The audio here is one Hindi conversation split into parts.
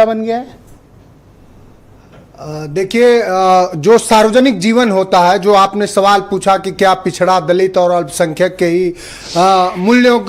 बन गया है? देखिए, जो सार्वजनिक जीवन होता है, जो आपने सवाल पूछा कि क्या पिछड़ा, दलित और अल्पसंख्यक के ही मूल्यों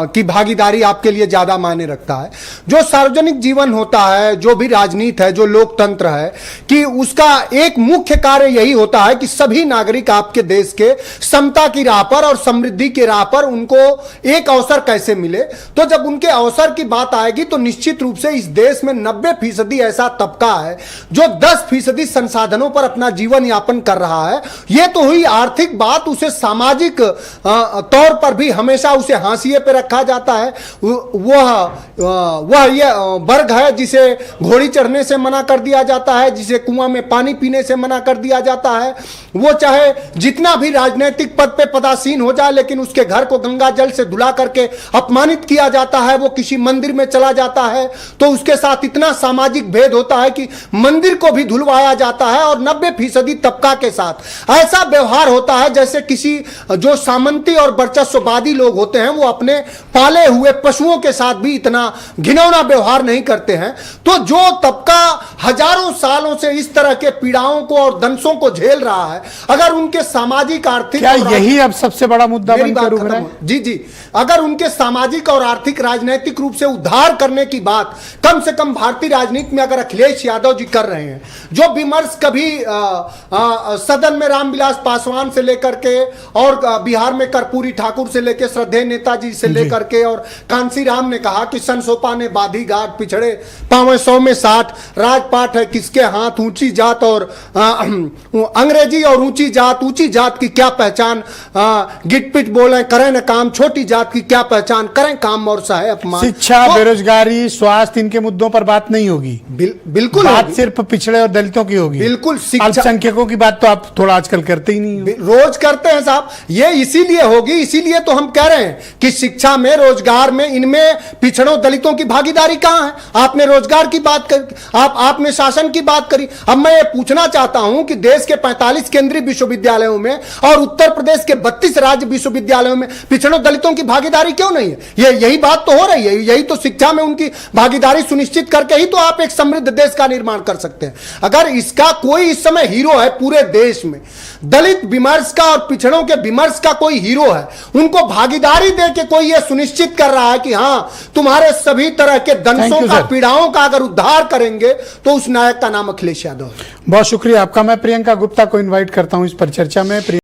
की भागीदारी आपके लिए ज़्यादा मायने रखता है। जो सार्वजनिक जीवन होता है, जो भी राजनीति है, जो लोकतंत्र है, कि उसका एक मुख्य कार्य यही होता है कि सभी नागरिक आपके देश के समता की राह पर और समृद्धि की राह पर उनको एक अवसर कैसे मिले। तो जब उनके अवसर की बात आएगी तो निश्चित रूप से इस देश में 90% ऐसा तबका है जो 10% संसाधनों पर अपना जीवन यापन कर रहा है। यह तो हुई आर्थिक बात, उसे सामाजिक तौर पर भी हमेशा उसे हाशिए पे रखा जाता है। वह यह वर्ग है जिसे घोड़ी चढ़ने से मना कर दिया जाता है, जिसे कुआं में पानी पीने से मना कर दिया जाता है। वो चाहे जितना भी राजनीतिक पद पे पदासीन हो जाए, लेकिन उसके घर को गंगा जल से धुला करके अपमानित किया जाता है। वो किसी मंदिर में चला जाता है तो उसके साथ इतना सामाजिक भेद होता है कि मंदिर को भी धुलवाया जाता है। और 90% तबका के साथ ऐसा व्यवहार होता है जैसे किसी जो सामंती और वर्चस्ववादी लोग होते हैं वो अपने पाले हुए पशुओं के साथ भी इतना घिनौना व्यवहार नहीं करते हैं। तो जो तबका हजारों सालों से इस तरह के पीड़ाओं को और दंशों को झेल रहा है, अगर उनके सामाजिक आर्थिक, क्या यही अब सबसे बड़ा मुद्दा बनकर उभरा है? जी जी, अगर उनके सामाजिक और आर्थिक राजनीतिक रूप से उद्धार करने की बात कम से कम भारतीय राजनीति में अगर अखिलेश यादव जी कर रहे हैं, जो विमर्श कभी सदन में रामविलास पासवान से लेकर के और बिहार में कर्पूरी ठाकुर से लेकर श्रद्धेय नेताजी से लेकर के और कांसी राम ने कहा कि सनसोपा ने बाधी घाट, पिछड़े पांव 100 में 60, राजपाट है किसके हाथ, ऊंची जात और अंग्रेजी और ऊंची जात की क्या पहचान, गिट पिट बोले करें न काम, छोटी जात की क्या पहचान, करें काम और सहे अपमान। शिक्षा, बेरोजगारी, स्वास्थ्य, इनके मुद्दों पर बात नहीं होगी। बिल्कुल बात सिर्फ पिछड़े और दलितों की होगी। बिल्कुल। अल्पसंख्यकों की बात तो आप थोड़ा आजकल करते ही नहीं हो। रोज करते हैं साहब, ये इसीलिए होगी, इसीलिए तो हम कह रहे हैं कि शिक्षा में, रोजगार में, इनमें पिछड़ों दलितों की भागीदारी कहां है। आपने रोजगार की बात करी, आपने शासन की बात करी। अब मैं ये पूछना चाहता हूं कि देश के 45 केंद्रीय विश्वविद्यालयों में और उत्तर प्रदेश के 32 राज्य विश्वविद्यालयों में पिछड़ों दलितों की भागीदारी क्यों नहीं है? यही बात तो हो रही है। यही तो शिक्षा में उनकी भागीदारी सुनिश्चित करके ही तो आप एक समृद्ध देश का निर्माण कर सकते हैं। अगर इसका कोई इस समय हीरो है पूरे देश में, दलित विमर्श का और पिछड़ों के विमर्श का कोई हीरो है, उनको भागीदारी देके कोई यह सुनिश्चित कर रहा है कि हां तुम्हारे सभी तरह के दंशों का, पीड़ाओं का अगर उद्धार करेंगे तो उस नायक का नाम अखिलेश यादव है। बहुत शुक्रिया आपका। मैं प्रियंका गुप्ता को इनवाइट करता हूं इस पर चर्चा में।